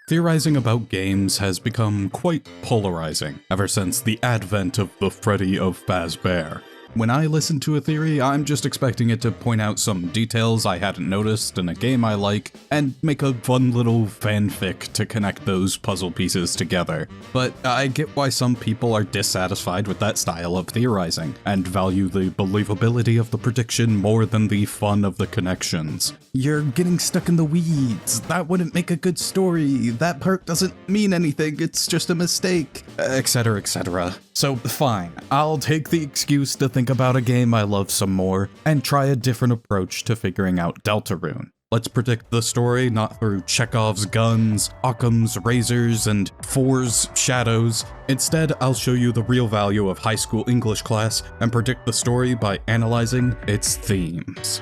Theorizing about games has become quite polarizing ever since the advent of the Freddy of Fazbear. When I listen to a theory, I'm just expecting it to point out some details I hadn't noticed in a game I like, and make a fun little fanfic to connect those puzzle pieces together. But I get why some people are dissatisfied with that style of theorizing, and value the believability of the prediction more than the fun of the connections. You're getting stuck in the weeds, that wouldn't make a good story, that part doesn't mean anything, it's just a mistake, etc, etc. So fine, I'll take the excuse to think about a game I love some more, and try a different approach to figuring out Deltarune. Let's predict the story not through Chekhov's guns, Occam's razors, and Four's shadows. Instead, I'll show you the real value of high school English class and predict the story by analyzing its themes.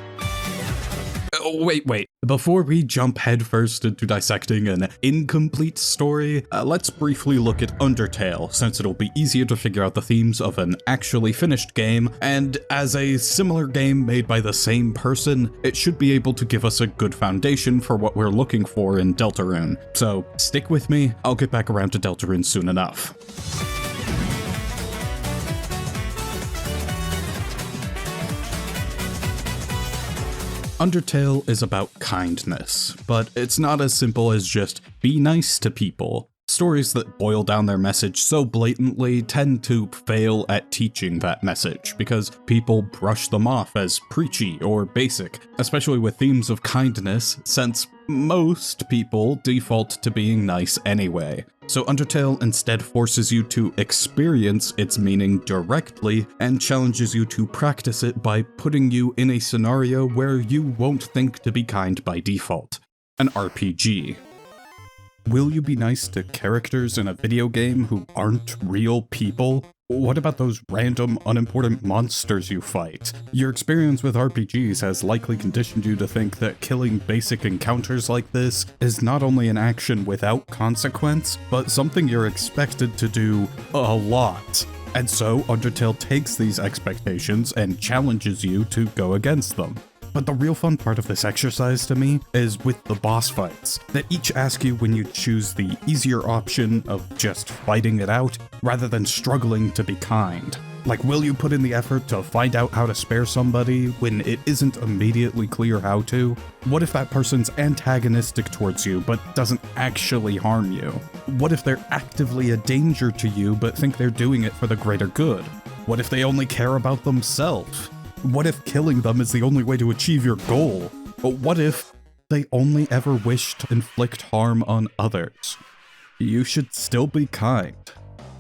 Oh, wait. Before we jump headfirst into dissecting an incomplete story, let's briefly look at Undertale, since it'll be easier to figure out the themes of an actually finished game, and as a similar game made by the same person, it should be able to give us a good foundation for what we're looking for in Deltarune. So stick with me, I'll get back around to Deltarune soon enough. Undertale is about kindness, but it's not as simple as just be nice to people. Stories that boil down their message so blatantly tend to fail at teaching that message, because people brush them off as preachy or basic, especially with themes of kindness, since most people default to being nice anyway. So Undertale instead forces you to experience its meaning directly and challenges you to practice it by putting you in a scenario where you won't think to be kind by default. An RPG. Will you be nice to characters in a video game who aren't real people? What about those random, unimportant monsters you fight? Your experience with RPGs has likely conditioned you to think that killing basic encounters like this is not only an action without consequence, but something you're expected to do a lot. And so Undertale takes these expectations and challenges you to go against them. But the real fun part of this exercise to me is with the boss fights, that each ask you when you choose the easier option of just fighting it out, rather than struggling to be kind. Like, will you put in the effort to find out how to spare somebody when it isn't immediately clear how to? What if that person's antagonistic towards you but doesn't actually harm you? What if they're actively a danger to you but think they're doing it for the greater good? What if they only care about themselves? What if killing them is the only way to achieve your goal? But what if they only ever wish to inflict harm on others? You should still be kind.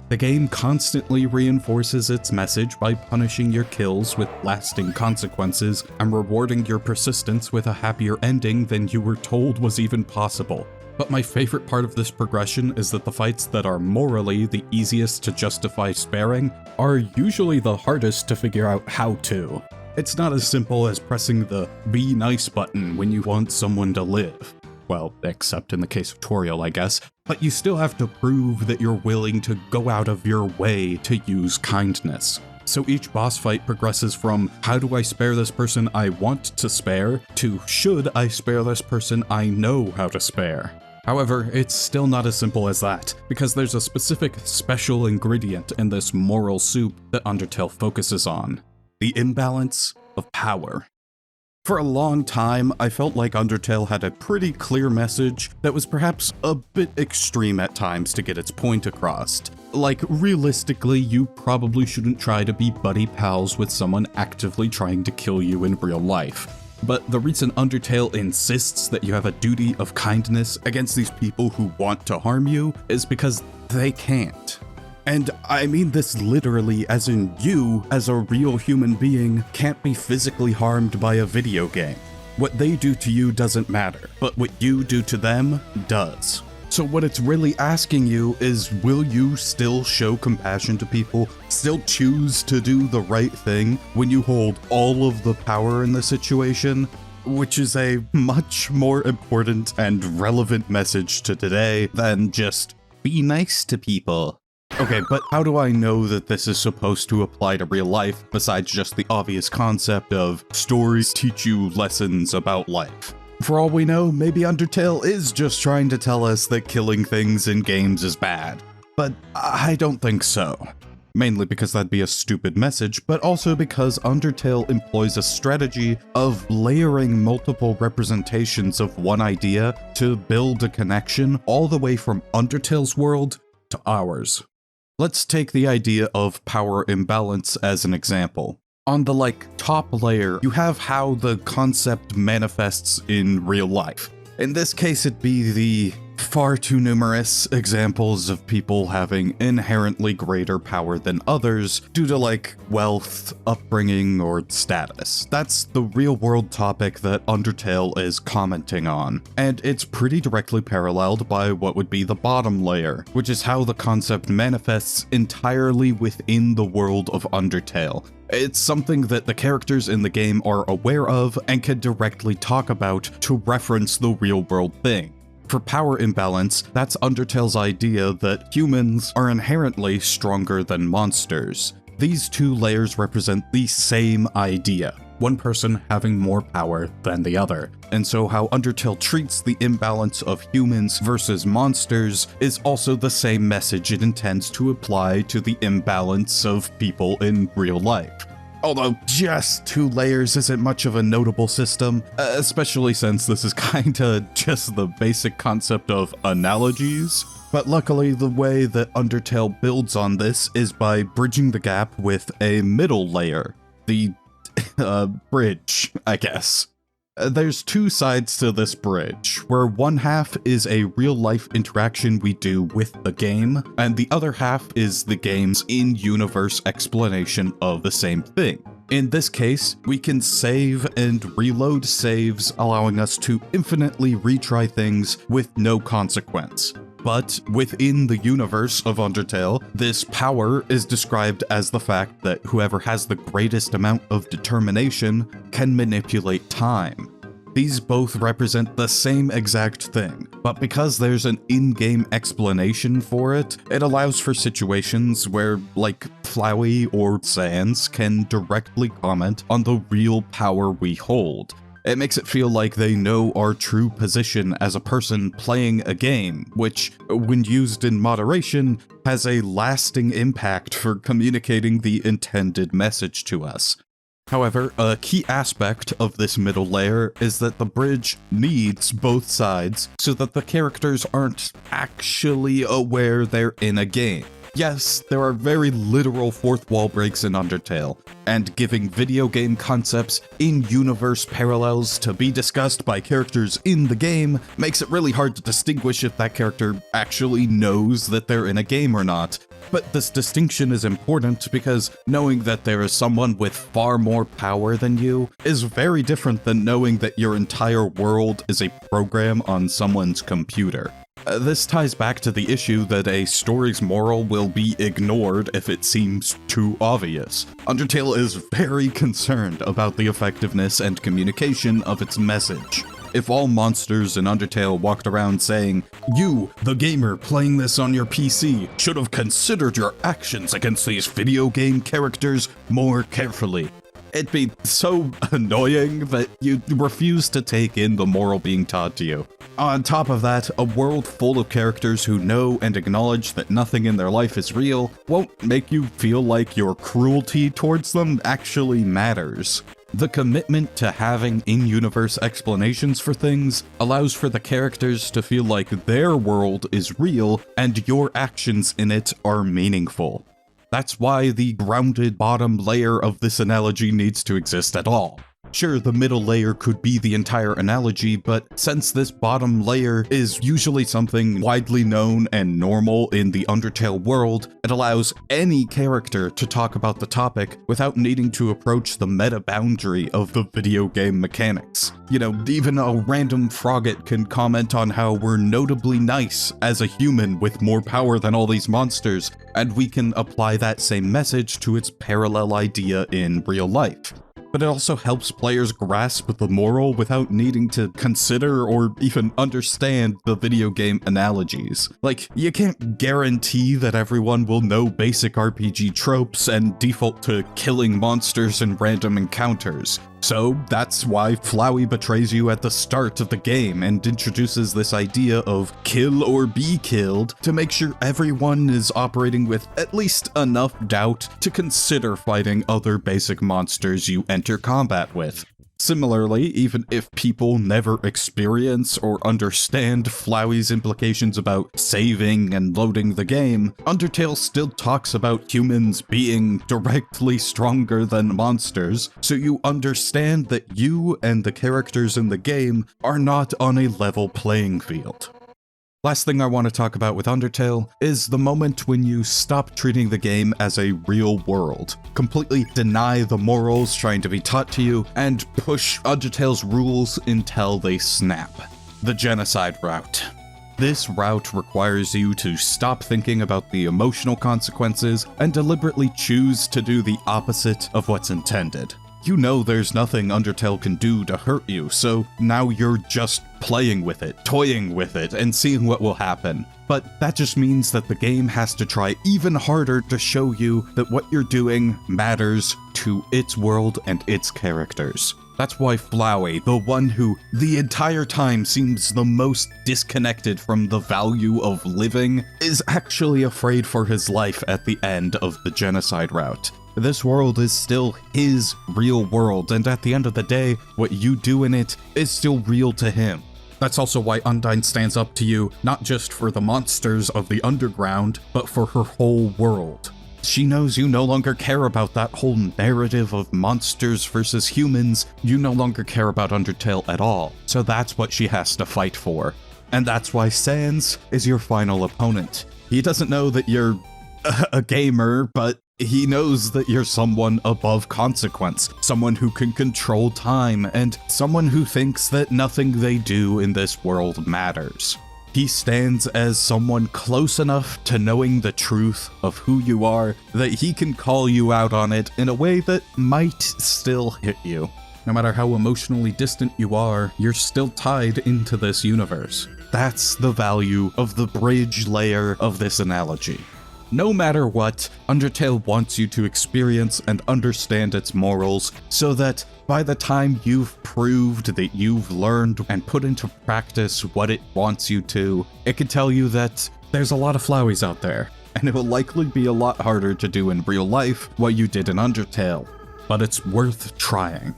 The game constantly reinforces its message by punishing your kills with lasting consequences and rewarding your persistence with a happier ending than you were told was even possible. But my favorite part of this progression is that the fights that are morally the easiest to justify sparing are usually the hardest to figure out how to. It's not as simple as pressing the be nice button when you want someone to live. Well, except in the case of Toriel, I guess. But you still have to prove that you're willing to go out of your way to use kindness. So each boss fight progresses from how do I spare this person I want to spare to should I spare this person I know how to spare. However, it's still not as simple as that, because there's a specific special ingredient in this moral soup that Undertale focuses on. The imbalance of power. For a long time, I felt like Undertale had a pretty clear message that was perhaps a bit extreme at times to get its point across. Like, realistically, you probably shouldn't try to be buddy pals with someone actively trying to kill you in real life. But the reason Undertale insists that you have a duty of kindness against these people who want to harm you is because they can't. And I mean this literally, as in you, as a real human being, can't be physically harmed by a video game. What they do to you doesn't matter, but what you do to them does. So what it's really asking you is, will you still show compassion to people, still choose to do the right thing when you hold all of the power in the situation? Which is a much more important and relevant message to today than just be nice to people. Okay, but how do I know that this is supposed to apply to real life, besides just the obvious concept of stories teach you lessons about life? For all we know, maybe Undertale is just trying to tell us that killing things in games is bad. But I don't think so. Mainly because that'd be a stupid message, but also because Undertale employs a strategy of layering multiple representations of one idea to build a connection all the way from Undertale's world to ours. Let's take the idea of power imbalance as an example. On the top layer, you have how the concept manifests in real life. In this case, it'd be the far too numerous examples of people having inherently greater power than others due to wealth, upbringing, or status. That's the real world topic that Undertale is commenting on, and it's pretty directly paralleled by what would be the bottom layer, which is how the concept manifests entirely within the world of Undertale. It's something that the characters in the game are aware of and can directly talk about to reference the real world thing. For power imbalance, that's Undertale's idea that humans are inherently stronger than monsters. These two layers represent the same idea, one person having more power than the other. And so how Undertale treats the imbalance of humans versus monsters is also the same message it intends to apply to the imbalance of people in real life. Although just 2 layers isn't much of a notable system, especially since this is kinda just the basic concept of analogies. But luckily, the way that Undertale builds on this is by bridging the gap with a middle layer. The bridge, I guess. There's 2 sides to this bridge, where one half is a real-life interaction we do with the game, and the other half is the game's in-universe explanation of the same thing. In this case, we can save and reload saves, allowing us to infinitely retry things with no consequence. But within the universe of Undertale, this power is described as the fact that whoever has the greatest amount of determination can manipulate time. These both represent the same exact thing, but because there's an in-game explanation for it, it allows for situations where, Flowey or Sans can directly comment on the real power we hold. It makes it feel like they know our true position as a person playing a game, which, when used in moderation, has a lasting impact for communicating the intended message to us. However, a key aspect of this middle layer is that the bridge needs both sides so that the characters aren't actually aware they're in a game. Yes, there are very literal fourth wall breaks in Undertale, and giving video game concepts in-universe parallels to be discussed by characters in the game makes it really hard to distinguish if that character actually knows that they're in a game or not. But this distinction is important because knowing that there is someone with far more power than you is very different than knowing that your entire world is a program on someone's computer. This ties back to the issue that a story's moral will be ignored if it seems too obvious. Undertale is very concerned about the effectiveness and communication of its message. If all monsters in Undertale walked around saying, "You, the gamer playing this on your PC, should have considered your actions against these video game characters more carefully," it'd be so annoying that you refuse to take in the moral being taught to you. On top of that, a world full of characters who know and acknowledge that nothing in their life is real won't make you feel like your cruelty towards them actually matters. The commitment to having in-universe explanations for things allows for the characters to feel like their world is real and your actions in it are meaningful. That's why the grounded bottom layer of this analogy needs to exist at all. Sure, the middle layer could be the entire analogy, but since this bottom layer is usually something widely known and normal in the Undertale world, it allows any character to talk about the topic without needing to approach the meta boundary of the video game mechanics. You know, even a random frogget can comment on how we're notably nice as a human with more power than all these monsters, and we can apply that same message to its parallel idea in real life. but it also helps players grasp the moral without needing to consider or even understand the video game analogies. Like, you can't guarantee that everyone will know basic RPG tropes and default to killing monsters in random encounters. So that's why Flowey betrays you at the start of the game and introduces this idea of kill or be killed to make sure everyone is operating with at least enough doubt to consider fighting other basic monsters you enter combat with. Similarly, even if people never experience or understand Flowey's implications about saving and loading the game, Undertale still talks about humans being directly stronger than monsters, so you understand that you and the characters in the game are not on a level playing field. Last thing I want to talk about with Undertale is the moment when you stop treating the game as a real world, completely deny the morals trying to be taught to you, and push Undertale's rules until they snap. The genocide route. This route requires you to stop thinking about the emotional consequences and deliberately choose to do the opposite of what's intended. You know there's nothing Undertale can do to hurt you, so now you're just playing with it, toying with it, and seeing what will happen. But that just means that the game has to try even harder to show you that what you're doing matters to its world and its characters. That's why Flowey, the one who the entire time seems the most disconnected from the value of living, is actually afraid for his life at the end of the genocide route. This world is still his real world, and at the end of the day, what you do in it is still real to him. That's also why Undyne stands up to you, not just for the monsters of the underground, but for her whole world. She knows you no longer care about that whole narrative of monsters versus humans. You no longer care about Undertale at all, so that's what she has to fight for. And that's why Sans is your final opponent. He doesn't know that you're a gamer, but he knows that you're someone above consequence, someone who can control time, and someone who thinks that nothing they do in this world matters. He stands as someone close enough to knowing the truth of who you are that he can call you out on it in a way that might still hit you. No matter how emotionally distant you are, you're still tied into this universe. That's the value of the bridge layer of this analogy. No matter what, Undertale wants you to experience and understand its morals so that by the time you've proved that you've learned and put into practice what it wants you to, it can tell you that there's a lot of Floweys out there, and it will likely be a lot harder to do in real life what you did in Undertale, but it's worth trying.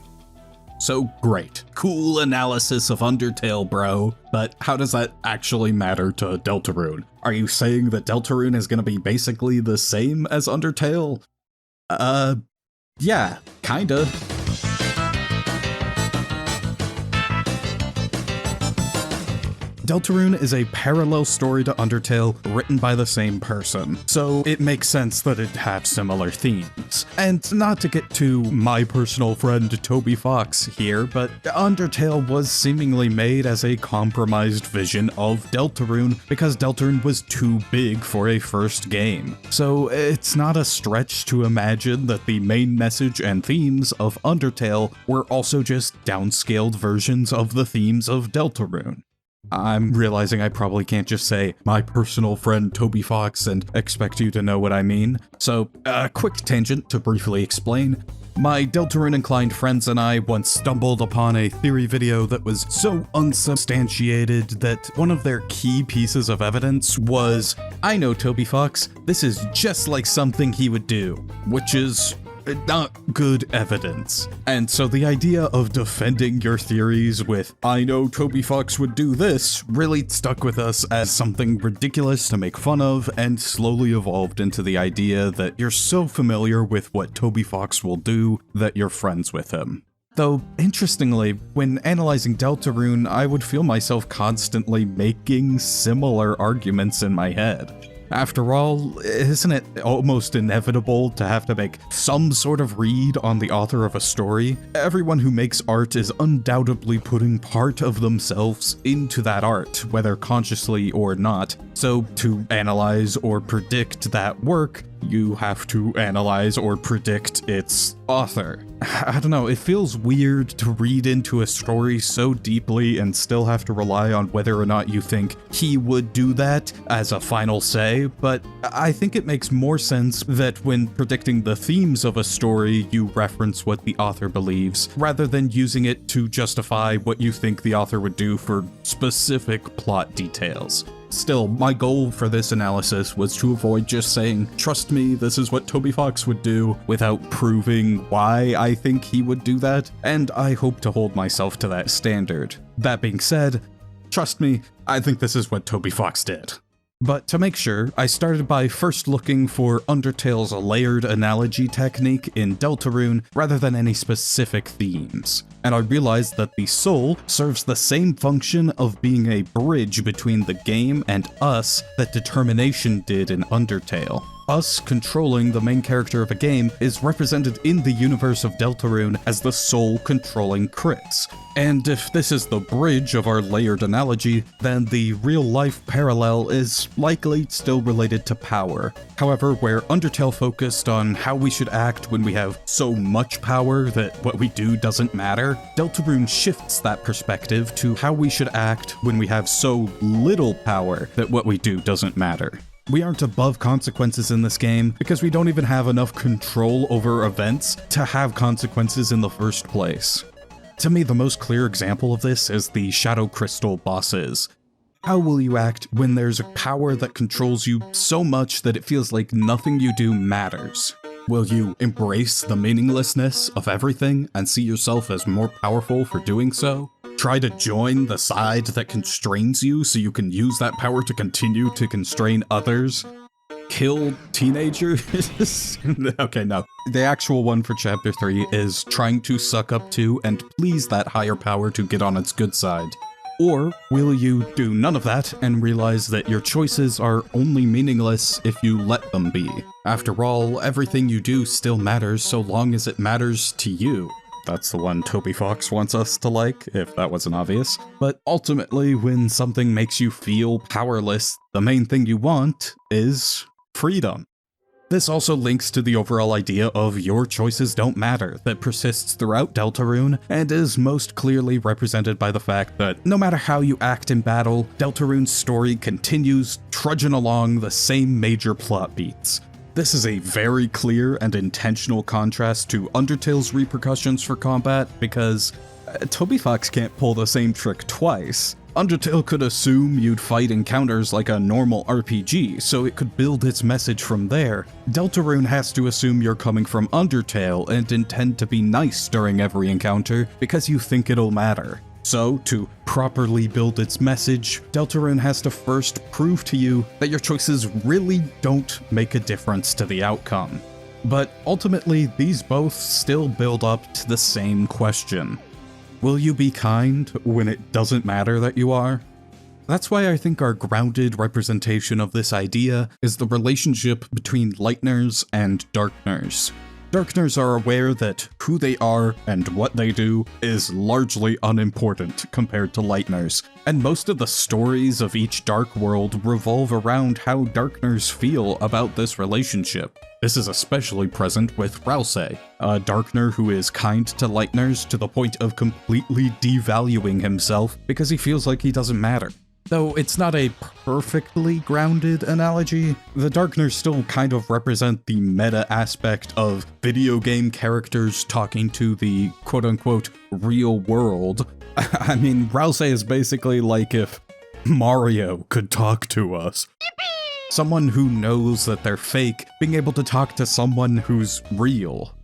So great, cool analysis of Undertale, bro, but how does that actually matter to Deltarune? Are you saying that Deltarune is gonna be basically the same as Undertale? Yeah, kinda. Deltarune is a parallel story to Undertale written by the same person, so it makes sense that it'd have similar themes. And not to get to my personal friend Toby Fox here, but Undertale was seemingly made as a compromised vision of Deltarune because Deltarune was too big for a first game. So it's not a stretch to imagine that the main message and themes of Undertale were also just downscaled versions of the themes of Deltarune. I'm realizing I probably can't just say my personal friend Toby Fox and expect you to know what I mean. So, a quick tangent to briefly explain. My Deltarune-inclined friends and I once stumbled upon a theory video that was so unsubstantiated that one of their key pieces of evidence was, I know Toby Fox, this is just like something he would do, which is not good evidence. And so the idea of defending your theories with, I know Toby Fox would do this, really stuck with us as something ridiculous to make fun of, and slowly evolved into the idea that you're so familiar with what Toby Fox will do that you're friends with him. Though, interestingly, when analyzing Deltarune, I would feel myself constantly making similar arguments in my head. After all, isn't it almost inevitable to have to make some sort of read on the author of a story? Everyone who makes art is undoubtedly putting part of themselves into that art, whether consciously or not. So to analyze or predict that work, you have to analyze or predict its author. I don't know, it feels weird to read into a story so deeply and still have to rely on whether or not you think he would do that as a final say, but I think it makes more sense that when predicting the themes of a story, you reference what the author believes, rather than using it to justify what you think the author would do for specific plot details. Still, my goal for this analysis was to avoid just saying, trust me, this is what Toby Fox would do, without proving why I think he would do that, and I hope to hold myself to that standard. That being said, trust me, I think this is what Toby Fox did. But to make sure, I started by first looking for Undertale's layered analogy technique in Deltarune rather than any specific themes. And I realized that the soul serves the same function of being a bridge between the game and us that determination did in Undertale. Us controlling the main character of a game is represented in the universe of Deltarune as the soul controlling Crypts. And if this is the bridge of our layered analogy, then the real-life parallel is likely still related to power. However, where Undertale focused on how we should act when we have so much power that what we do doesn't matter, Deltarune shifts that perspective to how we should act when we have so little power that what we do doesn't matter. We aren't above consequences in this game because we don't even have enough control over events to have consequences in the first place. To me, the most clear example of this is the Shadow Crystal bosses. How will you act when there's a power that controls you so much that it feels like nothing you do matters? Will you embrace the meaninglessness of everything and see yourself as more powerful for doing so? Try to join the side that constrains you so you can use that power to continue to constrain others? Kill teenagers? Okay, no. The actual one for Chapter 3 is trying to suck up to and please that higher power to get on its good side. Or will you do none of that and realize that your choices are only meaningless if you let them be? After all, everything you do still matters so long as it matters to you. That's the one Toby Fox wants us to like, if that wasn't obvious. But ultimately, when something makes you feel powerless, the main thing you want is freedom. This also links to the overall idea of your choices don't matter that persists throughout Deltarune, and is most clearly represented by the fact that no matter how you act in battle, Deltarune's story continues trudging along the same major plot beats. This is a very clear and intentional contrast to Undertale's repercussions for combat, because Toby Fox can't pull the same trick twice. Undertale could assume you'd fight encounters like a normal RPG, so it could build its message from there. Deltarune has to assume you're coming from Undertale and intend to be nice during every encounter because you think it'll matter. So, to properly build its message, Deltarune has to first prove to you that your choices really don't make a difference to the outcome. But ultimately, these both still build up to the same question. Will you be kind when it doesn't matter that you are? That's why I think our grounded representation of this idea is the relationship between Lightners and Darkners. Darkners are aware that who they are and what they do is largely unimportant compared to Lightners, and most of the stories of each Dark World revolve around how Darkners feel about this relationship. This is especially present with Rouse, a Darkner who is kind to Lightners to the point of completely devaluing himself because he feels like he doesn't matter. Though it's not a perfectly grounded analogy, the Darkners still kind of represent the meta aspect of video game characters talking to the quote-unquote real world. I mean, Rouse is basically like if Mario could talk to us. Someone who knows that they're fake, being able to talk to someone who's real.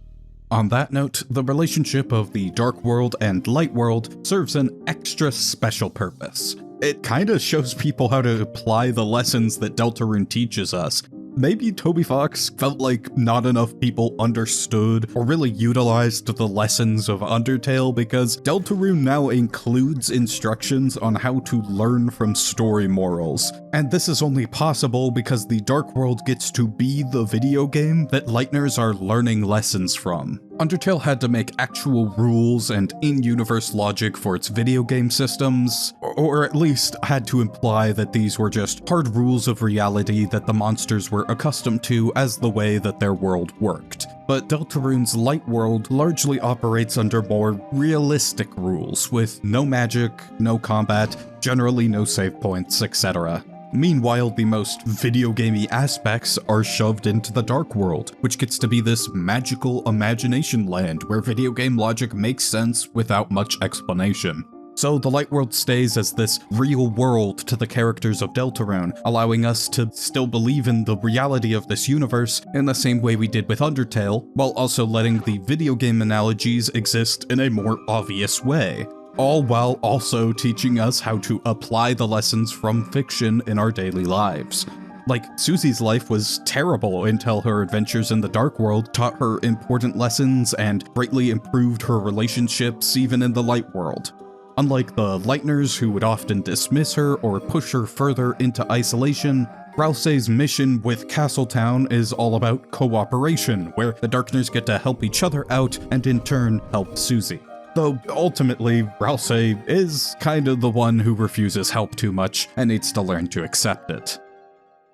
On that note, the relationship of the Dark World and Light World serves an extra special purpose. It kinda shows people how to apply the lessons that Deltarune teaches us. Maybe Toby Fox felt like not enough people understood or really utilized the lessons of Undertale because Deltarune now includes instructions on how to learn from story morals. And this is only possible because the Dark World gets to be the video game that Lightners are learning lessons from. Undertale had to make actual rules and in-universe logic for its video game systems, or at least had to imply that these were just hard rules of reality that the monsters were accustomed to as the way that their world worked. But Deltarune's light world largely operates under more realistic rules, with no magic, no combat, generally no save points, etc. Meanwhile, the most video gamey aspects are shoved into the dark world, which gets to be this magical imagination land where video game logic makes sense without much explanation. So the light world stays as this real world to the characters of Deltarune, allowing us to still believe in the reality of this universe in the same way we did with Undertale, while also letting the video game analogies exist in a more obvious way. All while also teaching us how to apply the lessons from fiction in our daily lives. Like, Susie's life was terrible until her adventures in the dark world taught her important lessons and greatly improved her relationships even in the light world. Unlike the Lightners who would often dismiss her or push her further into isolation, Ralsei's mission with Castletown is all about cooperation, where the Darkners get to help each other out and in turn help Susie. Though ultimately, Ralsei is kind of the one who refuses help too much and needs to learn to accept it.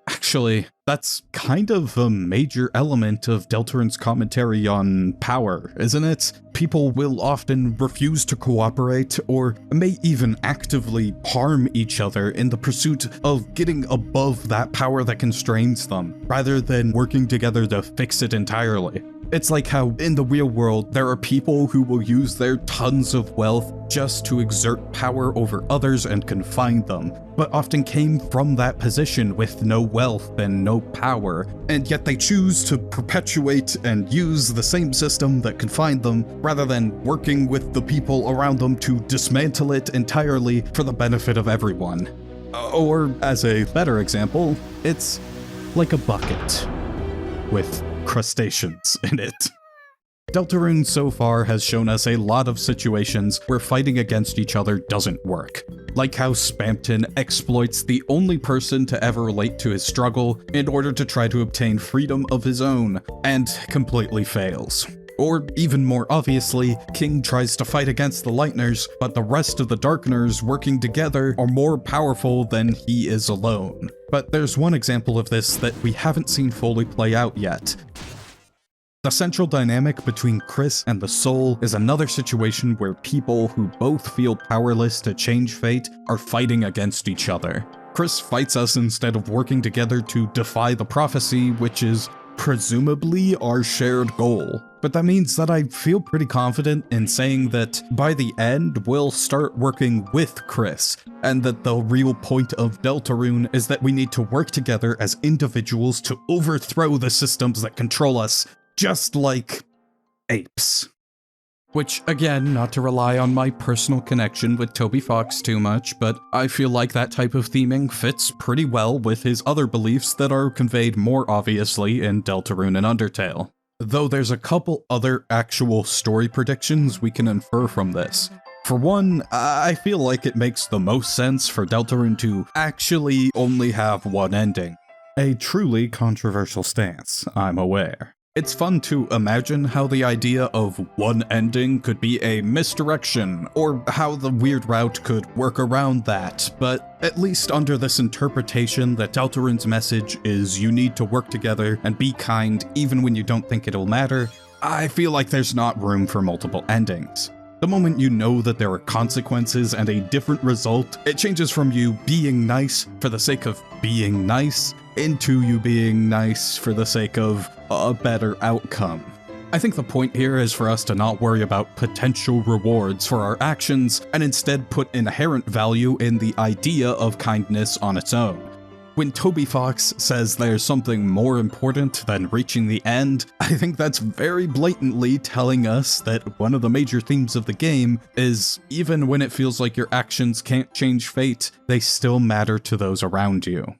Actually, that's kind of a major element of Deltarune's commentary on power, isn't it? People will often refuse to cooperate or may even actively harm each other in the pursuit of getting above that power that constrains them, rather than working together to fix it entirely. It's like how in the real world, there are people who will use their tons of wealth just to exert power over others and confine them, but often came from that position with no wealth and no power, and yet they choose to perpetuate and use the same system that confined them, rather than working with the people around them to dismantle it entirely for the benefit of everyone. Or, as a better example, it's like a bucket with crustaceans in it. Deltarune so far has shown us a lot of situations where fighting against each other doesn't work. Like how Spamton exploits the only person to ever relate to his struggle in order to try to obtain freedom of his own, and completely fails. Or even more obviously, King tries to fight against the Lightners, but the rest of the Darkners working together are more powerful than he is alone. But there's one example of this that we haven't seen fully play out yet. The central dynamic between Chris and the Soul is another situation where people who both feel powerless to change fate are fighting against each other. Chris fights us instead of working together to defy the prophecy, which is presumably our shared goal. But that means that I feel pretty confident in saying that by the end, we'll start working with Chris, and that the real point of Deltarune is that we need to work together as individuals to overthrow the systems that control us, just like apes. Which, again, not to rely on my personal connection with Toby Fox too much, but I feel like that type of theming fits pretty well with his other beliefs that are conveyed more obviously in Deltarune and Undertale. Though there's a couple other actual story predictions we can infer from this. For one, I feel like it makes the most sense for Deltarune to actually only have one ending. A truly controversial stance, I'm aware. It's fun to imagine how the idea of one ending could be a misdirection, or how the weird route could work around that, but at least under this interpretation that Deltarune's message is you need to work together and be kind even when you don't think it'll matter, I feel like there's not room for multiple endings. The moment you know that there are consequences and a different result, it changes from you being nice for the sake of being nice into you being nice for the sake of a better outcome. I think the point here is for us to not worry about potential rewards for our actions and instead put inherent value in the idea of kindness on its own. When Toby Fox says there's something more important than reaching the end, I think that's very blatantly telling us that one of the major themes of the game is even when it feels like your actions can't change fate, they still matter to those around you.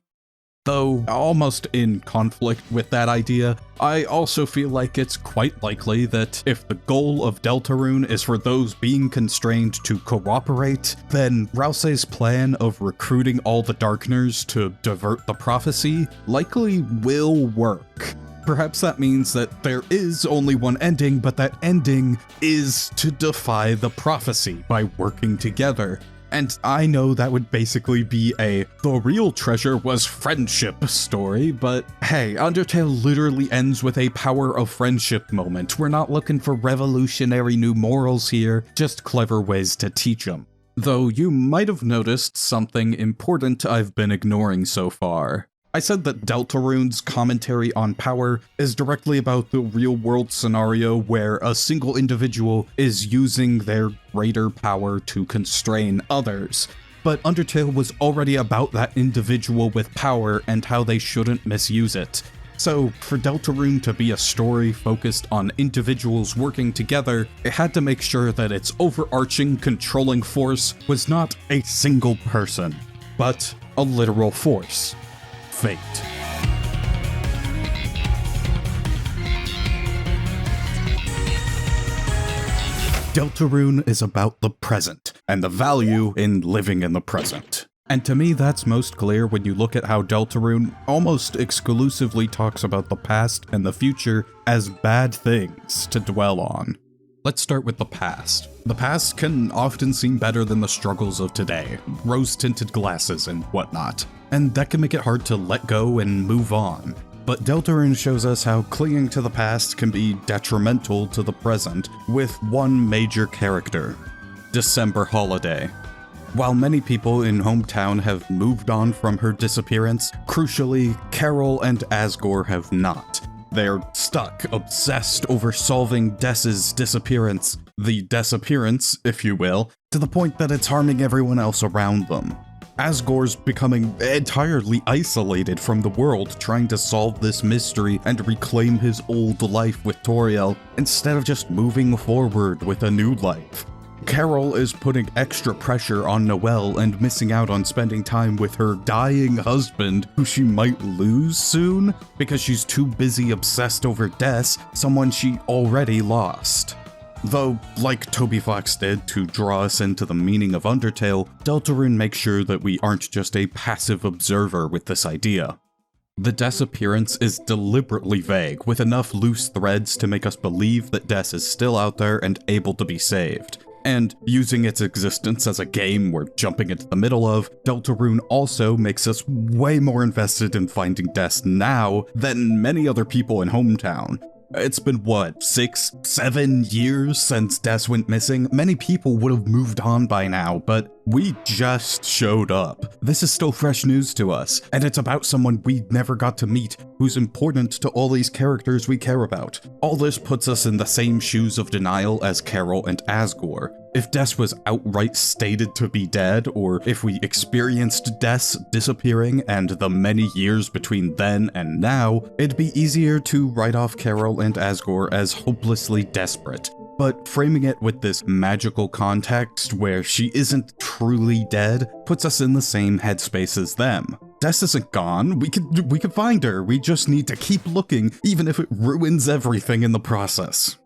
Though almost in conflict with that idea, I also feel like it's quite likely that if the goal of Deltarune is for those being constrained to cooperate, then Ralsei's plan of recruiting all the Darkners to divert the prophecy likely will work. Perhaps that means that there is only one ending, but that ending is to defy the prophecy by working together. And I know that would basically be the real treasure was friendship story, but hey, Undertale literally ends with a power of friendship moment. We're not looking for revolutionary new morals here, just clever ways to teach them. Though you might have noticed something important I've been ignoring so far. I said that Deltarune's commentary on power is directly about the real-world scenario where a single individual is using their greater power to constrain others. But Undertale was already about that individual with power and how they shouldn't misuse it. So, for Deltarune to be a story focused on individuals working together, it had to make sure that its overarching controlling force was not a single person, but a literal force. Fate. Deltarune is about the present, and the value in living in the present. And to me, that's most clear when you look at how Deltarune almost exclusively talks about the past and the future as bad things to dwell on. Let's start with the past. The past can often seem better than the struggles of today, rose-tinted glasses and whatnot, and that can make it hard to let go and move on. But Deltarune shows us how clinging to the past can be detrimental to the present, with one major character, December Holiday. While many people in Hometown have moved on from her disappearance, crucially, Carol and Asgore have not. They're stuck, obsessed over solving Des's disappearance, the disappearance, if you will, to the point that it's harming everyone else around them. Asgore's becoming entirely isolated from the world, trying to solve this mystery and reclaim his old life with Toriel, instead of just moving forward with a new life. Carol is putting extra pressure on Noelle and missing out on spending time with her dying husband, who she might lose soon, because she's too busy obsessed over Des, someone she already lost. Though, like Toby Fox did to draw us into the meaning of Undertale, Deltarune makes sure that we aren't just a passive observer with this idea. The Des appearance is deliberately vague, with enough loose threads to make us believe that Des is still out there and able to be saved. And using its existence as a game we're jumping into the middle of, Deltarune also makes us way more invested in finding Des now than many other people in Hometown. It's been, 6, 7 years since Des went missing? Many people would have moved on by now, but we just showed up. This is still fresh news to us, and it's about someone we never got to meet, who's important to all these characters we care about. All this puts us in the same shoes of denial as Carol and Asgore. If Des was outright stated to be dead, or if we experienced Des disappearing and the many years between then and now, it'd be easier to write off Carol and Asgore as hopelessly desperate. But framing it with this magical context where she isn't truly dead puts us in the same headspace as them. Des isn't gone, we could find her, we just need to keep looking, even if it ruins everything in the process.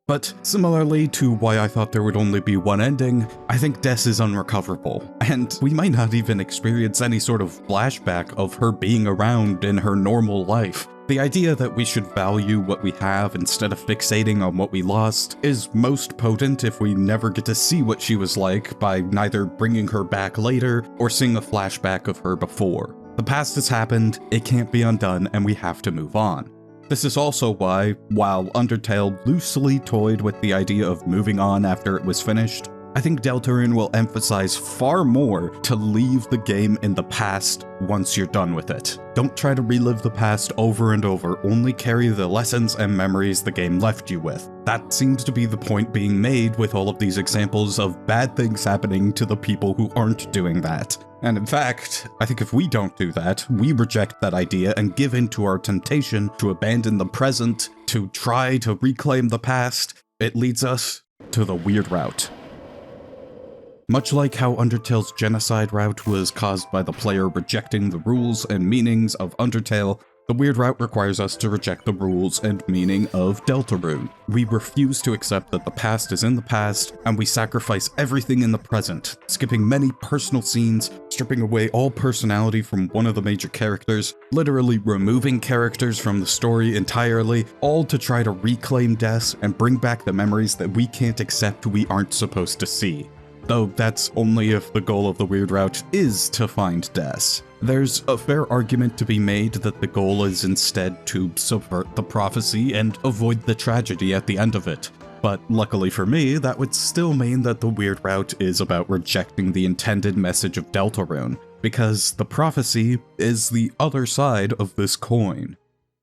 But similarly to why I thought there would only be one ending, I think Des is unrecoverable, and we might not even experience any sort of flashback of her being around in her normal life. The idea that we should value what we have instead of fixating on what we lost is most potent if we never get to see what she was like by neither bringing her back later or seeing a flashback of her before. The past has happened, it can't be undone, and we have to move on. This is also why, while Undertale loosely toyed with the idea of moving on after it was finished, I think Deltarune will emphasize far more to leave the game in the past once you're done with it. Don't try to relive the past over and over, only carry the lessons and memories the game left you with. That seems to be the point being made with all of these examples of bad things happening to the people who aren't doing that. And in fact, I think if we don't do that, we reject that idea and give in to our temptation to abandon the present, to try to reclaim the past, it leads us to the weird route. Much like how Undertale's genocide route was caused by the player rejecting the rules and meanings of Undertale, the The weird route requires us to reject the rules and meaning of Deltarune. We refuse to accept that the past is in the past, and we sacrifice everything in the present, skipping many personal scenes, stripping away all personality from one of the major characters, literally removing characters from the story entirely, all to try to reclaim Des and bring back the memories that we can't accept we aren't supposed to see. Though that's only if the goal of the weird route is to find Des. There's a fair argument to be made that the goal is instead to subvert the prophecy and avoid the tragedy at the end of it. But luckily for me, that would still mean that the weird route is about rejecting the intended message of Deltarune, because the prophecy is the other side of this coin.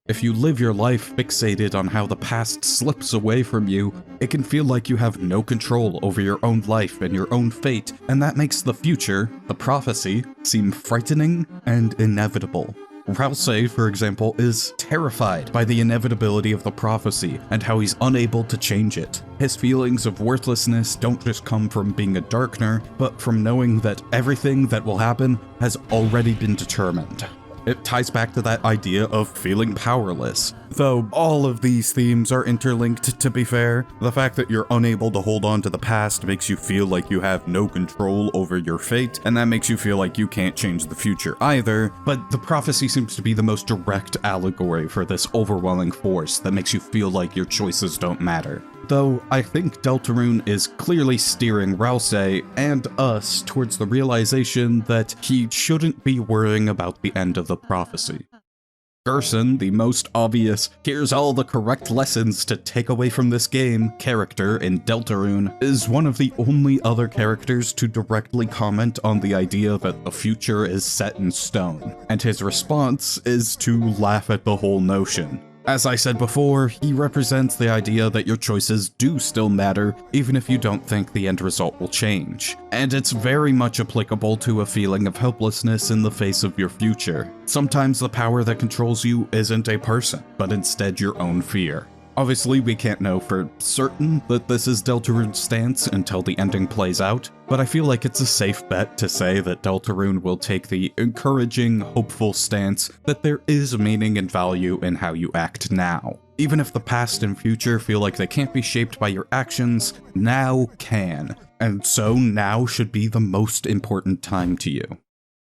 If you live your life fixated on how the past slips away from you, it can feel like you have no control over your own life and your own fate, and that makes the future, the prophecy, seem frightening and inevitable. Ralsei, for example, is terrified by the inevitability of the prophecy and how he's unable to change it. His feelings of worthlessness don't just come from being a Darkner, but from knowing that everything that will happen has already been determined. It ties back to that idea of feeling powerless. Though all of these themes are interlinked, to be fair. The fact that you're unable to hold on to the past makes you feel like you have no control over your fate, and that makes you feel like you can't change the future either. But the prophecy seems to be the most direct allegory for this overwhelming force that makes you feel like your choices don't matter. Though I think Deltarune is clearly steering Ralsei and us towards the realization that he shouldn't be worrying about the end of the prophecy. Gerson, the most obvious, here's all the correct lessons to take away from this game character in Deltarune, is one of the only other characters to directly comment on the idea that the future is set in stone, and his response is to laugh at the whole notion. As I said before, he represents the idea that your choices do still matter, even if you don't think the end result will change. And it's very much applicable to a feeling of helplessness in the face of your future. Sometimes the power that controls you isn't a person, but instead your own fear. Obviously, we can't know for certain that this is Deltarune's stance until the ending plays out, but I feel like it's a safe bet to say that Deltarune will take the encouraging, hopeful stance that there is meaning and value in how you act now. Even if the past and future feel like they can't be shaped by your actions, now can, and so now should be the most important time to you.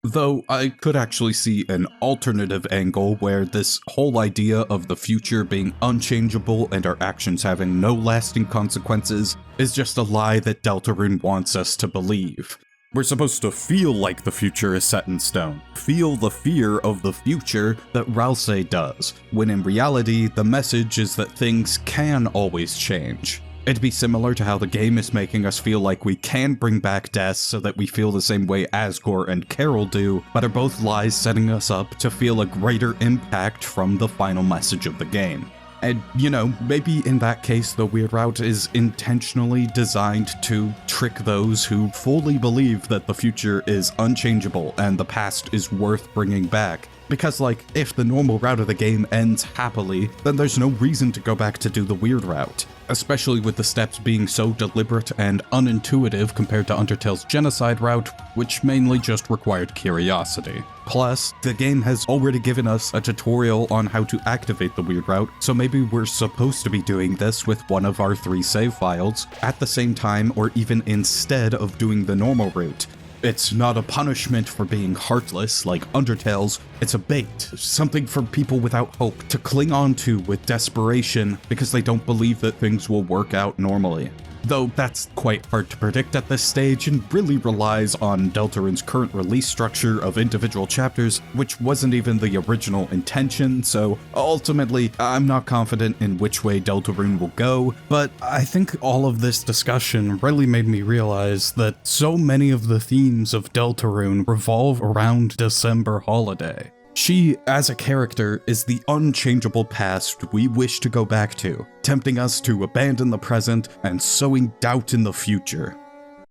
Though I could actually see an alternative angle where this whole idea of the future being unchangeable and our actions having no lasting consequences is just a lie that Deltarune wants us to believe. We're supposed to feel like the future is set in stone, feel the fear of the future that Ralsei does, when in reality the message is that things can always change. It'd be similar to how the game is making us feel like we can bring back Des so that we feel the same way Asgore and Carol do, but are both lies setting us up to feel a greater impact from the final message of the game. And, you know, maybe in that case the weird route is intentionally designed to trick those who fully believe that the future is unchangeable and the past is worth bringing back. Because, like, if the normal route of the game ends happily, then there's no reason to go back to do the weird route. Especially with the steps being so deliberate and unintuitive compared to Undertale's genocide route, which mainly just required curiosity. Plus, the game has already given us a tutorial on how to activate the weird route, so maybe we're supposed to be doing this with one of our 3 save files, at the same time or even instead of doing the normal route. It's not a punishment for being heartless like Undertale's, it's a bait, something for people without hope to cling on to with desperation because they don't believe that things will work out normally. Though that's quite hard to predict at this stage and really relies on Deltarune's current release structure of individual chapters, which wasn't even the original intention, so ultimately I'm not confident in which way Deltarune will go, but I think all of this discussion really made me realize that so many of the themes of Deltarune revolve around December holiday. She, as a character, is the unchangeable past we wish to go back to, tempting us to abandon the present and sowing doubt in the future.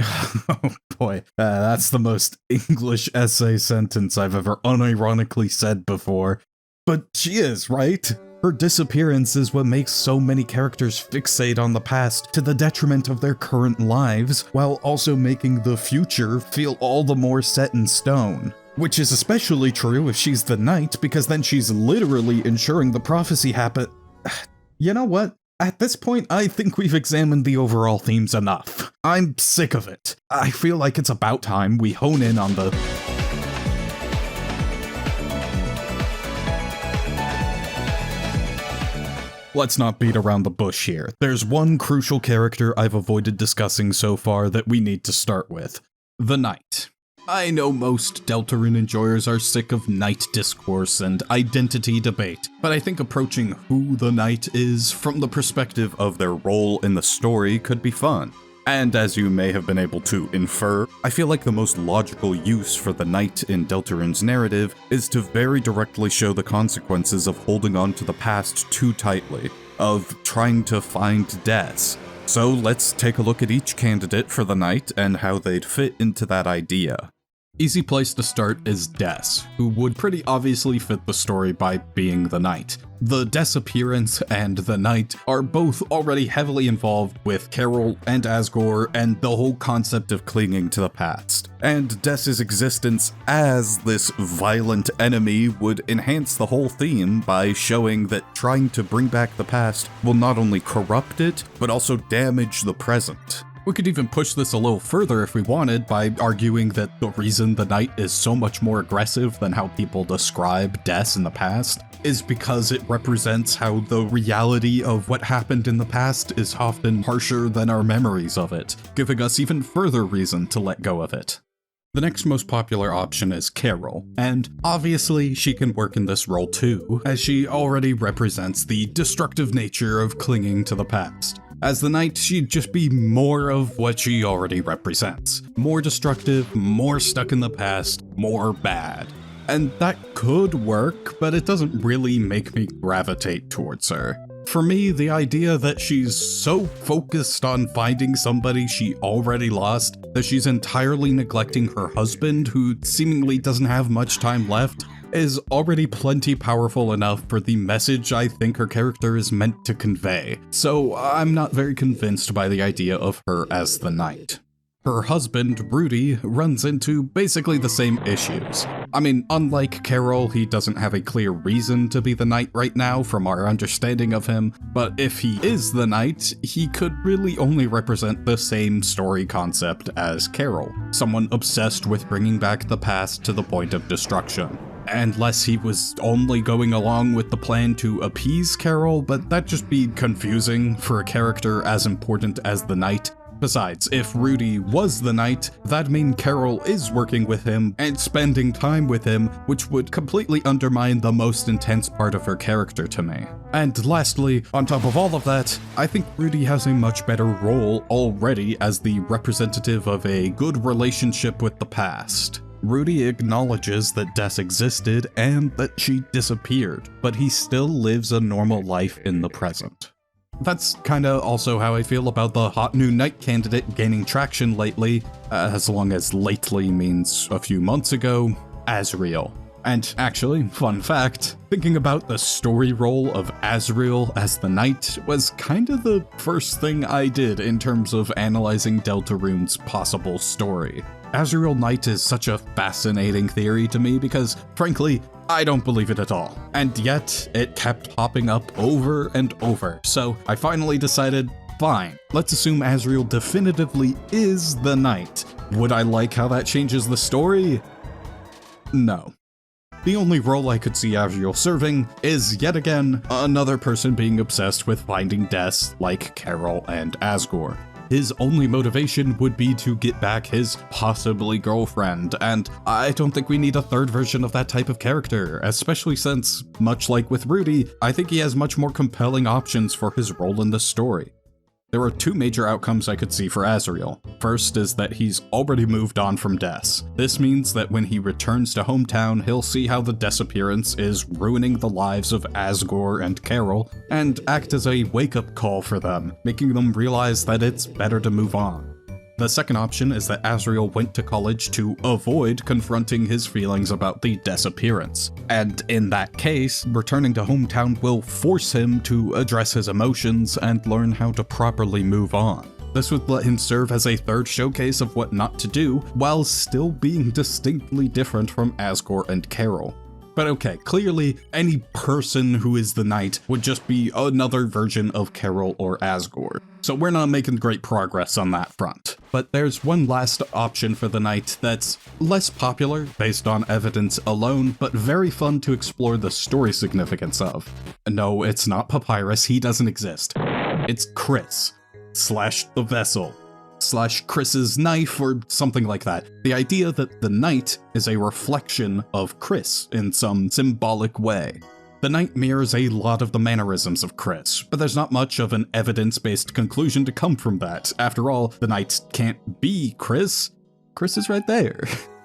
Oh boy, that's the most English essay sentence I've ever unironically said before. But she is, right? Her disappearance is what makes so many characters fixate on the past to the detriment of their current lives, while also making the future feel all the more set in stone. Which is especially true if she's the knight, because then she's literally ensuring the prophecy happen. You know what? At this point, I think we've examined the overall themes enough. I'm sick of it. I feel like it's about time we hone in on the... Let's not beat around the bush here. There's one crucial character I've avoided discussing so far that we need to start with. The Knight. I know most Deltarune enjoyers are sick of knight discourse and identity debate, but I think approaching who the knight is from the perspective of their role in the story could be fun. And as you may have been able to infer, I feel like the most logical use for the knight in Deltarune's narrative is to very directly show the consequences of holding on to the past too tightly, of trying to find deaths. So let's take a look at each candidate for the knight and how they'd fit into that idea. Easy place to start is Des, who would pretty obviously fit the story by being the knight. The Des appearance and the knight are both already heavily involved with Carol and Asgore and the whole concept of clinging to the past. And Des's existence as this violent enemy would enhance the whole theme by showing that trying to bring back the past will not only corrupt it, but also damage the present. We could even push this a little further if we wanted by arguing that the reason the knight is so much more aggressive than how people describe Des in the past is because it represents how the reality of what happened in the past is often harsher than our memories of it, giving us even further reason to let go of it. The next most popular option is Carol, and obviously she can work in this role too, as she already represents the destructive nature of clinging to the past. As the knight, she'd just be more of what she already represents. More destructive, more stuck in the past, more bad. And that could work, but it doesn't really make me gravitate towards her. For me, the idea that she's so focused on finding somebody she already lost that she's entirely neglecting her husband, who seemingly doesn't have much time left, is already plenty powerful enough for the message I think her character is meant to convey, so I'm not very convinced by the idea of her as the knight. Her husband, Rudy, runs into basically the same issues. I mean, unlike Carol, he doesn't have a clear reason to be the knight right now from our understanding of him, but if he is the knight, he could really only represent the same story concept as Carol, someone obsessed with bringing back the past to the point of destruction. Unless he was only going along with the plan to appease Carol, but that'd just be confusing for a character as important as the knight. Besides, if Rudy was the knight, that'd mean Carol is working with him and spending time with him, which would completely undermine the most intense part of her character to me. And lastly, on top of all of that, I think Rudy has a much better role already as the representative of a good relationship with the past. Rudy acknowledges that Des existed and that she disappeared, but he still lives a normal life in the present. That's kinda also how I feel about the hot new knight candidate gaining traction lately, as long as lately means a few months ago, Asriel. And actually, fun fact, thinking about the story role of Asriel as the knight was kinda the first thing I did in terms of analyzing Deltarune's possible story. Asriel Knight is such a fascinating theory to me because, frankly, I don't believe it at all. And yet, it kept popping up over and over, so I finally decided, fine, let's assume Asriel definitively is the knight. Would I like how that changes the story? No. The only role I could see Asriel serving is, yet again, another person being obsessed with finding Des like Carol and Asgore. His only motivation would be to get back his possibly girlfriend, and I don't think we need a third version of that type of character, especially since, much like with Rudy, I think he has much more compelling options for his role in the story. There are two major outcomes I could see for Asriel. First is that he's already moved on from Des. This means that when he returns to hometown, he'll see how the disappearance is ruining the lives of Asgore and Carol, and act as a wake-up call for them, making them realize that it's better to move on. The second option is that Asriel went to college to avoid confronting his feelings about the disappearance. And in that case, returning to hometown will force him to address his emotions and learn how to properly move on. This would let him serve as a third showcase of what not to do, while still being distinctly different from Asgore and Carol. But okay, clearly any person who is the knight would just be another version of Carol or Asgore, so we're not making great progress on that front. But there's one last option for the knight that's less popular based on evidence alone, but very fun to explore the story significance of. No, it's not Papyrus, he doesn't exist. It's Chris, / the vessel, / Chris's knife or something like that. The idea that the knight is a reflection of Chris in some symbolic way. The knight mirrors a lot of the mannerisms of Chris, but there's not much of an evidence-based conclusion to come from that. After all, the knight can't be Chris. Chris is right there.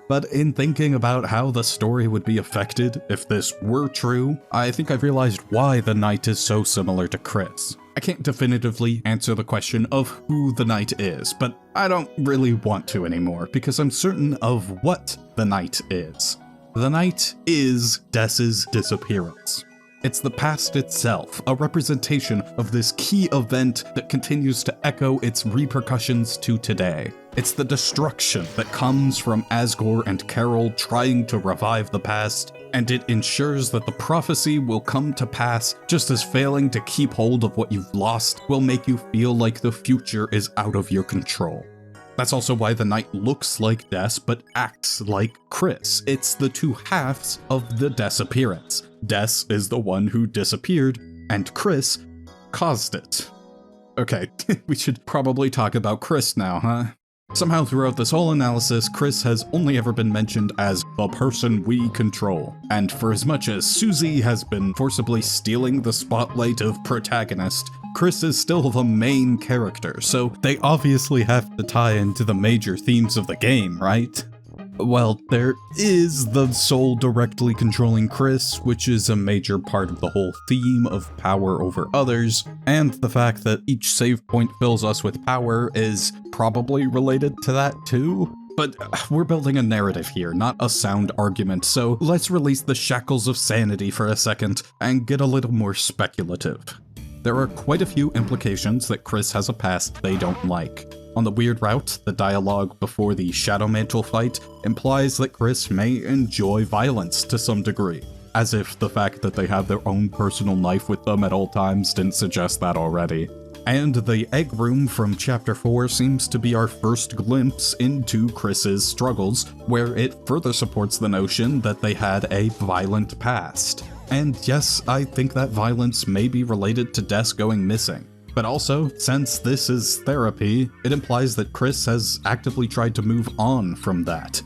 But in thinking about how the story would be affected if this were true, I think I've realized why the knight is so similar to Chris. I can't definitively answer the question of who the knight is, but I don't really want to anymore, because I'm certain of what the knight is. The knight is Des's disappearance. It's the past itself, a representation of this key event that continues to echo its repercussions to today. It's the destruction that comes from Asgore and Carol trying to revive the past, and it ensures that the prophecy will come to pass, just as failing to keep hold of what you've lost will make you feel like the future is out of your control. That's also why the knight looks like Des but acts like Chris. It's the two halves of the disappearance. Des is the one who disappeared, and Chris caused it. Okay, we should probably talk about Chris now, huh? Somehow throughout this whole analysis, Chris has only ever been mentioned as the person we control. And for as much as Susie has been forcibly stealing the spotlight of protagonist, Chris is still the main character, so they obviously have to tie into the major themes of the game, right? Well, there is the soul directly controlling Chris, which is a major part of the whole theme of power over others, and the fact that each save point fills us with power is probably related to that too. But we're building a narrative here, not a sound argument, so let's release the shackles of sanity for a second and get a little more speculative. There are quite a few implications that Chris has a past they don't like. On the weird route, the dialogue before the Shadow Mantle fight implies that Chris may enjoy violence to some degree, as if the fact that they have their own personal knife with them at all times didn't suggest that already. And the egg room from Chapter 4 seems to be our first glimpse into Chris's struggles, where it further supports the notion that they had a violent past. And yes, I think that violence may be related to Des going missing. But also, since this is therapy, it implies that Chris has actively tried to move on from that.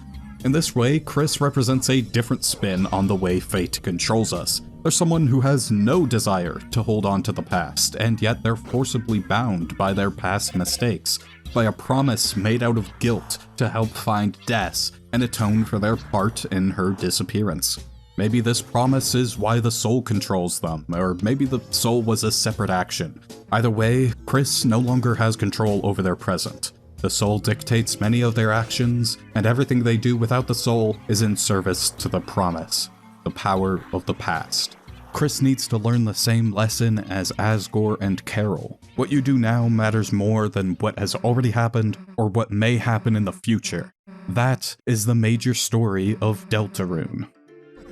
In this way, Chris represents a different spin on the way fate controls us. They're someone who has no desire to hold on to the past, and yet they're forcibly bound by their past mistakes, by a promise made out of guilt to help find Des and atone for their part in her disappearance. Maybe this promise is why the soul controls them, or maybe the soul was a separate action. Either way, Chris no longer has control over their present. The soul dictates many of their actions, and everything they do without the soul is in service to the promise, the power of the past. Chris needs to learn the same lesson as Asgore and Carol. What you do now matters more than what has already happened or what may happen in the future. That is the major story of Deltarune.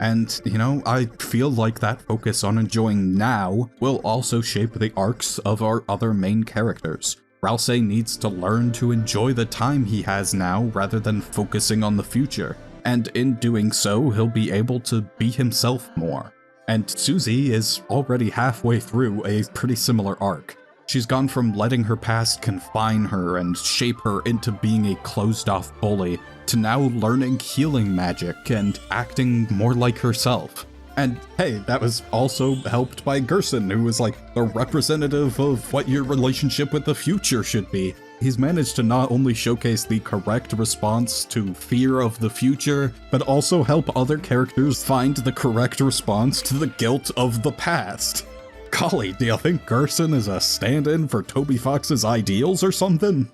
And, you know, I feel like that focus on enjoying now will also shape the arcs of our other main characters. Ralsei needs to learn to enjoy the time he has now rather than focusing on the future, and in doing so, he'll be able to be himself more. And Susie is already halfway through a pretty similar arc. She's gone from letting her past confine her and shape her into being a closed-off bully, to now learning healing magic and acting more like herself. And hey, that was also helped by Gerson, who was like the representative of what your relationship with the future should be. He's managed to not only showcase the correct response to fear of the future, but also help other characters find the correct response to the guilt of the past. Golly, do you think Gerson is a stand-in for Toby Fox's ideals or something?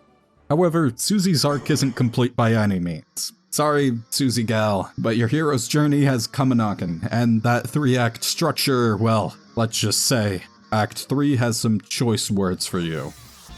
However, Susie's arc isn't complete by any means. Sorry, Susie gal, but your hero's journey has come a-knockin', and that 3-act structure, well, let's just say, Act 3 has some choice words for you.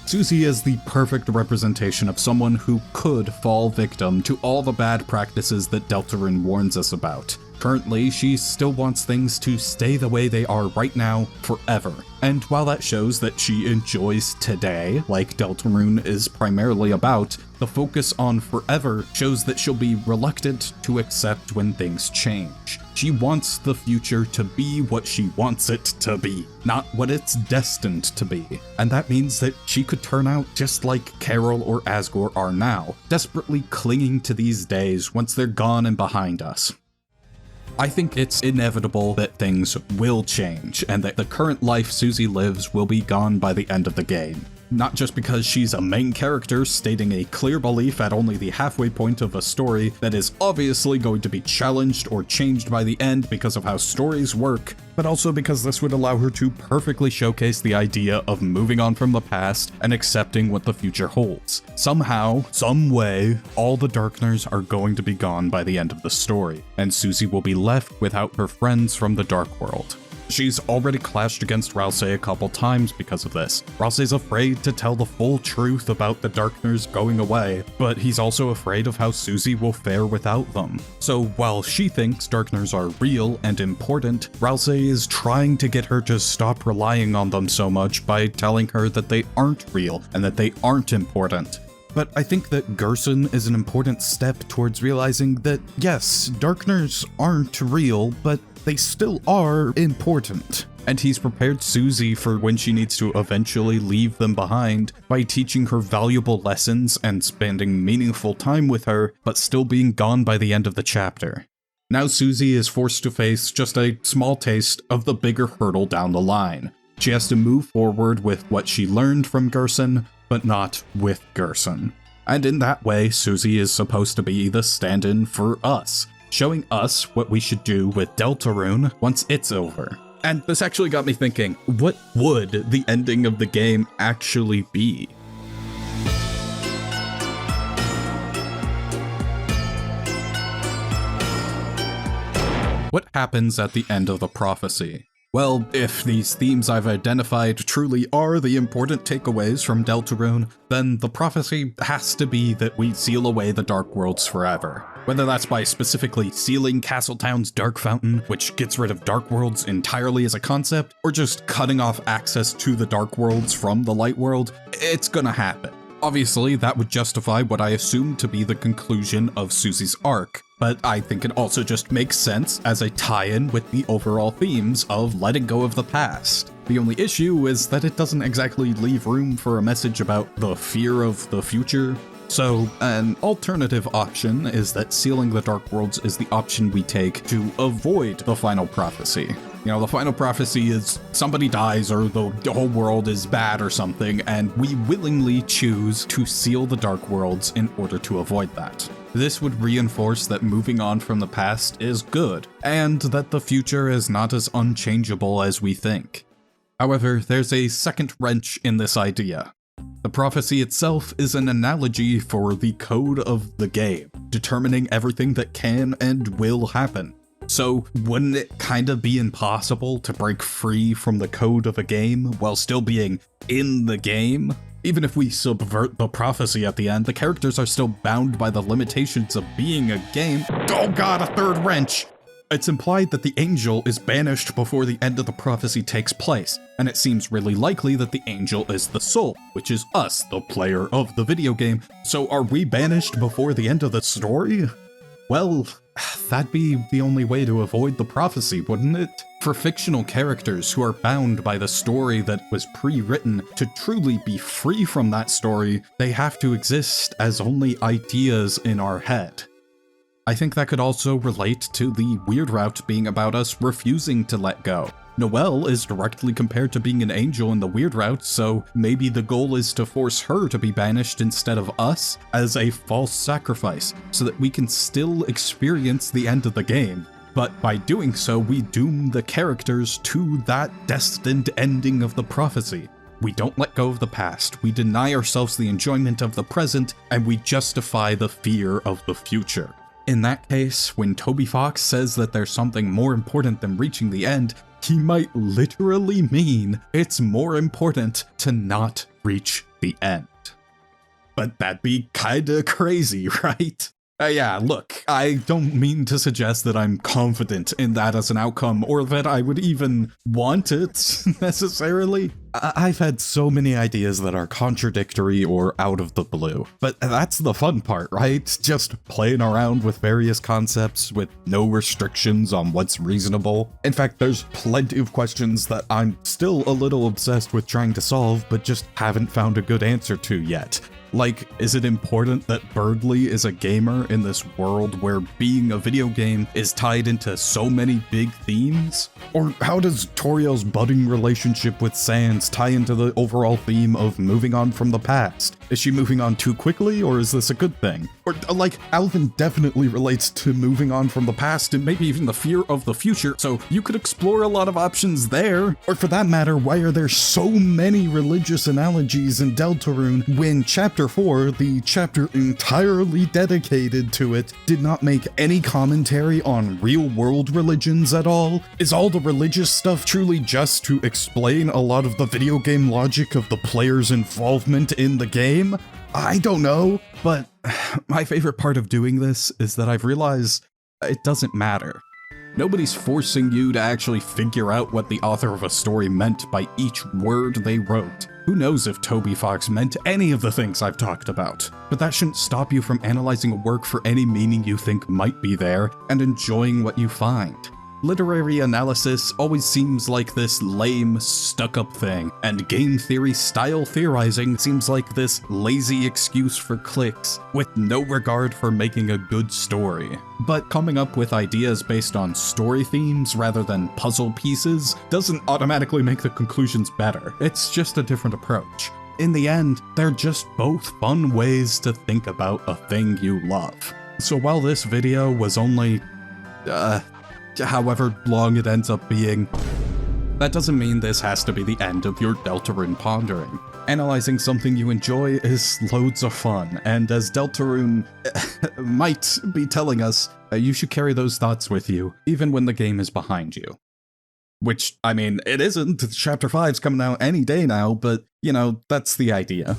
Susie is the perfect representation of someone who could fall victim to all the bad practices that Deltarune warns us about. Currently, she still wants things to stay the way they are right now forever. And while that shows that she enjoys today, like Deltarune is primarily about, the focus on forever shows that she'll be reluctant to accept when things change. She wants the future to be what she wants it to be, not what it's destined to be. And that means that she could turn out just like Carol or Asgore are now, desperately clinging to these days once they're gone and behind us. I think it's inevitable that things will change, and that the current life Susie lives will be gone by the end of the game. Not just because she's a main character stating a clear belief at only the halfway point of a story that is obviously going to be challenged or changed by the end because of how stories work, but also because this would allow her to perfectly showcase the idea of moving on from the past and accepting what the future holds. Somehow, some way, all the Darkners are going to be gone by the end of the story, and Susie will be left without her friends from the Dark World. She's already clashed against Ralsei a couple times because of this. Ralsei's afraid to tell the full truth about the Darkners going away, but he's also afraid of how Susie will fare without them. So while she thinks Darkners are real and important, Ralsei is trying to get her to stop relying on them so much by telling her that they aren't real and that they aren't important. But I think that Gerson is an important step towards realizing that, yes, Darkners aren't real, but they still are important. And he's prepared Susie for when she needs to eventually leave them behind by teaching her valuable lessons and spending meaningful time with her, but still being gone by the end of the chapter. Now Susie is forced to face just a small taste of the bigger hurdle down the line. She has to move forward with what she learned from Gerson, but not with Gerson. And in that way, Susie is supposed to be the stand-in for us, showing us what we should do with Deltarune once it's over. And this actually got me thinking, what would the ending of the game actually be? What happens at the end of the prophecy? Well, if these themes I've identified truly are the important takeaways from Deltarune, then the prophecy has to be that we seal away the Dark Worlds forever. Whether that's by specifically sealing Castletown's Dark Fountain, which gets rid of Dark Worlds entirely as a concept, or just cutting off access to the Dark Worlds from the Light World, it's gonna happen. Obviously, that would justify what I assume to be the conclusion of Susie's arc, but I think it also just makes sense as a tie-in with the overall themes of letting go of the past. The only issue is that it doesn't exactly leave room for a message about the fear of the future. So, an alternative option is that sealing the Dark Worlds is the option we take to avoid the final prophecy. You know, the final prophecy is somebody dies or the whole world is bad or something, and we willingly choose to seal the Dark Worlds in order to avoid that. This would reinforce that moving on from the past is good, and that the future is not as unchangeable as we think. However, there's a second wrench in this idea. The prophecy itself is an analogy for the code of the game, determining everything that can and will happen. So wouldn't it kind of be impossible to break free from the code of a game while still being in the game? Even if we subvert the prophecy at the end, the characters are still bound by the limitations of being a game. Oh god, a third wrench! It's implied that the angel is banished before the end of the prophecy takes place, and it seems really likely that the angel is the soul, which is us, the player of the video game. So are we banished before the end of the story? Well, that'd be the only way to avoid the prophecy, wouldn't it? For fictional characters who are bound by the story that was pre-written, to truly be free from that story, they have to exist as only ideas in our head. I think that could also relate to the Weird Route being about us refusing to let go. Noelle is directly compared to being an angel in the Weird Route, so maybe the goal is to force her to be banished instead of us as a false sacrifice, so that we can still experience the end of the game. But by doing so, we doom the characters to that destined ending of the prophecy. We don't let go of the past, we deny ourselves the enjoyment of the present, and we justify the fear of the future. In that case, when Toby Fox says that there's something more important than reaching the end, he might literally mean it's more important to not reach the end. But that'd be kinda crazy, right? Yeah, look, I don't mean to suggest that I'm confident in that as an outcome, or that I would even want it, necessarily. I've had so many ideas that are contradictory or out of the blue, but that's the fun part, right? Just playing around with various concepts with no restrictions on what's reasonable. In fact, there's plenty of questions that I'm still a little obsessed with trying to solve, but just haven't found a good answer to yet. Like, is it important that Birdly is a gamer in this world where being a video game is tied into so many big themes? Or how does Toriel's budding relationship with Sans tie into the overall theme of moving on from the past? Is she moving on too quickly, or is this a good thing? Or, like, Alvin definitely relates to moving on from the past and maybe even the fear of the future, so you could explore a lot of options there. Or for that matter, why are there so many religious analogies in Deltarune when Chapter 4, the chapter entirely dedicated to it, did not make any commentary on real-world religions at all? Is all the religious stuff truly just to explain a lot of the video game logic of the player's involvement in the game? I don't know, but my favorite part of doing this is that I've realized it doesn't matter. Nobody's forcing you to actually figure out what the author of a story meant by each word they wrote. Who knows if Toby Fox meant any of the things I've talked about? But that shouldn't stop you from analyzing a work for any meaning you think might be there and enjoying what you find. Literary analysis always seems like this lame, stuck-up thing, and game theory style theorizing seems like this lazy excuse for clicks, with no regard for making a good story. But coming up with ideas based on story themes rather than puzzle pieces doesn't automatically make the conclusions better, it's just a different approach. In the end, they're just both fun ways to think about a thing you love. So while this video was only, however long it ends up being, that doesn't mean this has to be the end of your Deltarune pondering. Analyzing something you enjoy is loads of fun, and as Deltarune might be telling us, you should carry those thoughts with you, even when the game is behind you. Which, I mean, it isn't. Chapter 5's coming out any day now, but, you know, that's the idea.